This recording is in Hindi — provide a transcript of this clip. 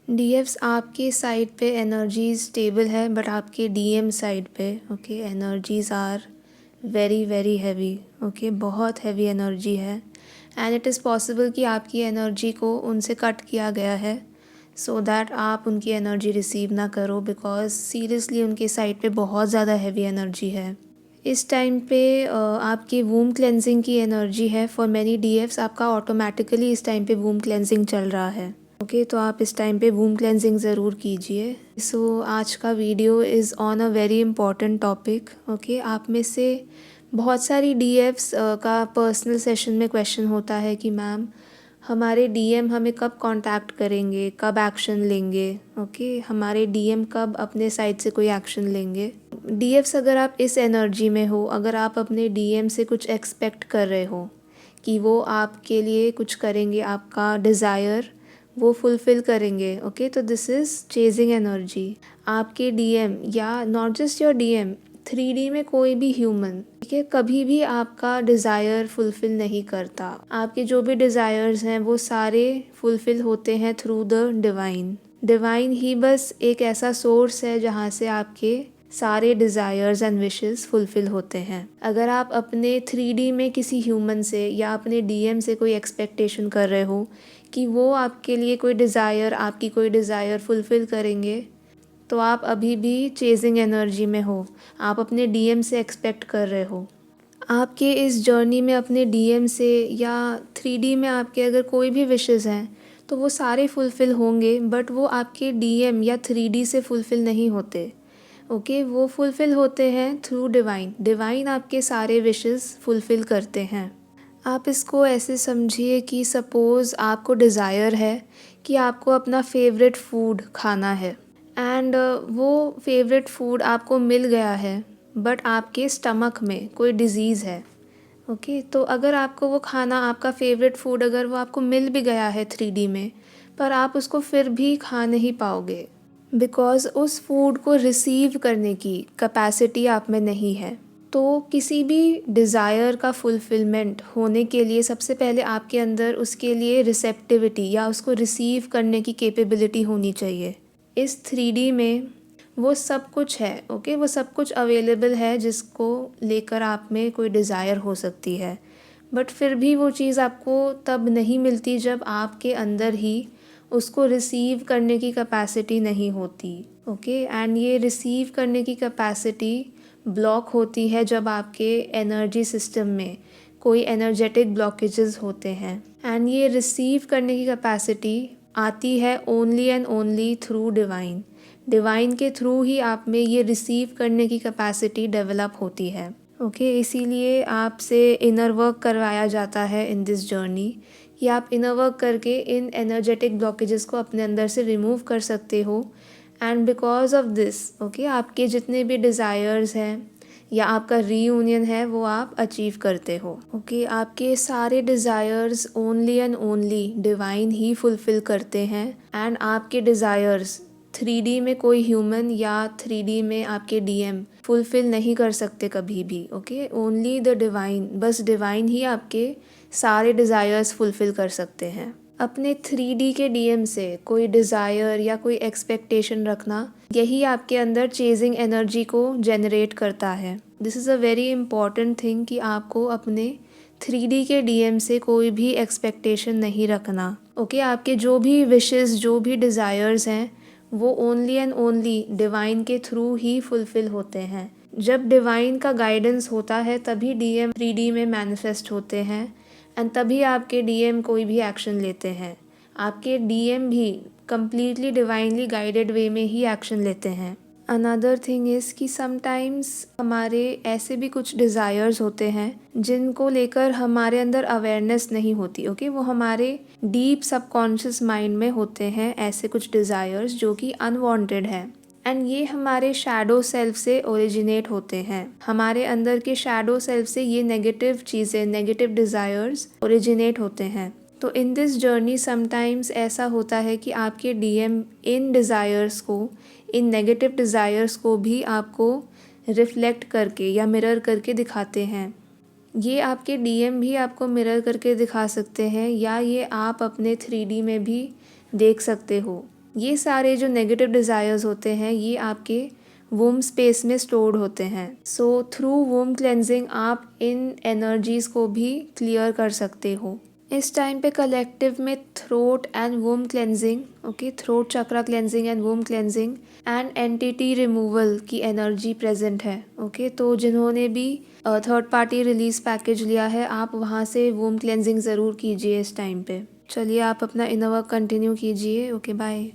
डीएफ्स आपके साइड पे एनर्जी स्टेबल है, बट आपके डीएम साइड पे okay energies are very very heavy. Okay, बहुत हैवी एनर्जी है एंड इट इज़ पॉसिबल कि आपकी एनर्जी को उनसे कट किया गया है सो दैट आप उनकी एनर्जी रिसीव ना करो, बिकॉज सीरियसली उनके साइड पे बहुत ज़्यादा हैवी एनर्जी है। इस टाइम पे आपकी वूम क्लेंजिंग की एनर्जी है। फॉर मैनी डीएफ्स आपका ऑटोमेटिकली इस टाइम पे वूम क्लेंजिंग चल रहा है। ओके, तो आप इस टाइम पे वूम क्लेंजिंग ज़रूर कीजिए। सो आज का video is on a very important topic. Okay, आप में से बहुत सारी डीएफ्स का पर्सनल सेशन में क्वेश्चन होता है कि मैम हमारे डीएम हमें कब कांटेक्ट करेंगे, कब एक्शन लेंगे। ओके, हमारे डीएम कब अपने साइड से कोई एक्शन लेंगे। डीएफ्स, अगर आप इस एनर्जी में हो, अगर आप अपने डीएम से कुछ एक्सपेक्ट कर रहे हो कि वो आपके लिए कुछ करेंगे, आपका डिज़ायर वो फुलफ़िल करेंगे, ओके, तो दिस इज़ चेजिंग एनर्जी। आपके डीएम या not just your DM, 3D में कोई भी ह्यूमन, ठीक है, कभी भी आपका डिज़ायर फुलफ़िल नहीं करता। आपके जो भी डिज़ायर्स हैं वो सारे फुलफ़िल होते हैं थ्रू द डिवाइन। डिवाइन ही बस एक ऐसा सोर्स है जहाँ से आपके सारे डिज़ायर्स एंड विशेस फुलफ़िल होते हैं। अगर आप अपने 3D में किसी ह्यूमन से या अपने डीएम से कोई एक्सपेक्टेशन कर रहे हो कि वो आपके लिए कोई डिज़ायर, आपकी कोई डिज़ायर फुलफ़िल करेंगे, तो आप अभी भी चेजिंग एनर्जी में हो। आप अपने डीएम से एक्सपेक्ट कर रहे हो। आपके इस जर्नी में अपने डीएम से या 3D में आपके अगर कोई भी विशेस हैं तो वो सारे फुलफ़िल होंगे, बट वो आपके डीएम या 3D से फुलफ़िल नहीं होते। ओके, वो फुलफ़िल होते हैं थ्रू डिवाइन। डिवाइन आपके सारे विशेस फुलफ़िल करते हैं। आप इसको ऐसे समझिए कि सपोज़ आपको डिज़ायर है कि आपको अपना फेवरेट फूड खाना है एंड वो फेवरेट फूड आपको मिल गया है, बट आपके स्टमक में कोई डिज़ीज़ है। ओके, तो अगर आपको वो खाना, आपका फेवरेट फूड, अगर वो आपको मिल भी गया है 3D में, पर आप उसको फिर भी खा नहीं पाओगे, बिकॉज़ उस फूड को रिसीव करने की कैपेसिटी आप में नहीं है। तो किसी भी डिज़ायर का फुलफ़िलमेंट होने के लिए सबसे पहले आपके अंदर उसके लिए रिसेप्टिविटी या उसको रिसीव करने की कैपेबिलिटी होनी चाहिए। इस 3D में वो सब कुछ है। ओके, वो सब कुछ अवेलेबल है जिसको लेकर आप में कोई डिज़ायर हो सकती है, बट फिर भी वो चीज़ आपको तब नहीं मिलती जब आपके अंदर ही उसको रिसीव करने की कैपेसिटी नहीं होती। ओके, एंड ये रिसीव करने की कैपेसिटी ब्लॉक होती है जब आपके एनर्जी सिस्टम में कोई एनर्जेटिक ब्लॉकेजेस होते हैं। एंड ये रिसीव करने की कैपेसिटी आती है only and only through divine. Divine के थ्रू ही आप में ये रिसीव करने की कैपेसिटी डेवलप होती है। ओके, इसीलिए आपसे इनर वर्क करवाया जाता है इन दिस जर्नी कि आप इनर वर्क करके इन एनर्जेटिक ब्लॉकेजेस को अपने अंदर से रिमूव कर सकते हो। And because of this, okay, आपके जितने भी डिज़ायर्स हैं या आपका रीयूनियन है वो आप अचीव करते हो। ओके, आपके सारे desires only and only divine he fulfil करते हैं। एंड आपके डिज़ायर्स 3D में कोई ह्यूमन या 3D में आपके डीएम फुलफ़िल नहीं कर सकते कभी भी। ओके, ओनली द डिवाइन, बस डिवाइन ही आपके सारे डिज़ायर्स फुलफ़िल कर सकते हैं। अपने 3D के डीएम से कोई डिज़ायर या कोई एक्सपेक्टेशन रखना, यही आपके अंदर चेजिंग एनर्जी को जनरेट करता है। This is a very important thing कि आपको अपने 3D के डीएम से कोई भी एक्सपेक्टेशन नहीं रखना। ओके, आपके जो भी विशेस, जो भी डिज़ायर्स हैं, वो ओनली एंड ओनली डिवाइन के थ्रू ही फुलफ़िल होते हैं। जब डिवाइन का गाइडेंस होता है तभी डीएम 3D में मैनिफेस्ट होते हैं एंड तभी आपके डीएम कोई भी एक्शन लेते हैं। आपके डीएम भी कम्प्लीटली डिवाइनली गाइडेड वे में ही एक्शन लेते हैं। अनदर थिंग इज़ कि समटाइम्स हमारे ऐसे भी कुछ डिज़ायर्स होते हैं जिनको लेकर हमारे अंदर अवेयरनेस नहीं होती। ओके, वो हमारे डीप सबकॉन्शियस माइंड में होते हैं ऐसे कुछ डिज़ायर्स जो कि अनवांटेड हैं। एंड ये हमारे शैडो सेल्फ से ओरिजिनेट होते हैं। हमारे अंदर के शैडो सेल्फ से ये नेगेटिव चीज़ें, नेगेटिव डिज़ायर्स ओरिजिनेट होते हैं। तो इन दिस जर्नी समटाइम्स ऐसा होता है कि आपके डीएम इन डिज़ायर्स को, इन नेगेटिव डिज़ायर्स को भी आपको रिफ्लेक्ट करके या मिरर करके दिखाते हैं। ये आपके डीएम भी आपको मिरर करके दिखा सकते हैं या ये आप अपने 3D में भी देख सकते हो। ये सारे जो नेगेटिव डिज़ायर्स होते हैं ये आपके वूम स्पेस में स्टोर्ड होते हैं। सो थ्रू वूम क्लेंजिंग आप इन एनर्जीज़ को भी क्लियर कर सकते हो। इस टाइम पे कलेक्टिव में throat and womb cleansing, okay, throat chakra cleansing and womb cleansing and entity removal की एनर्जी प्रेजेंट है। ओके, तो जिन्होंने भी थर्ड पार्टी रिलीज पैकेज लिया है आप वहाँ से वूम क्लेंजिंग ज़रूर कीजिए इस टाइम पे। चलिए आप अपना इनर वर्क कंटिन्यू कीजिए। Okay, bye.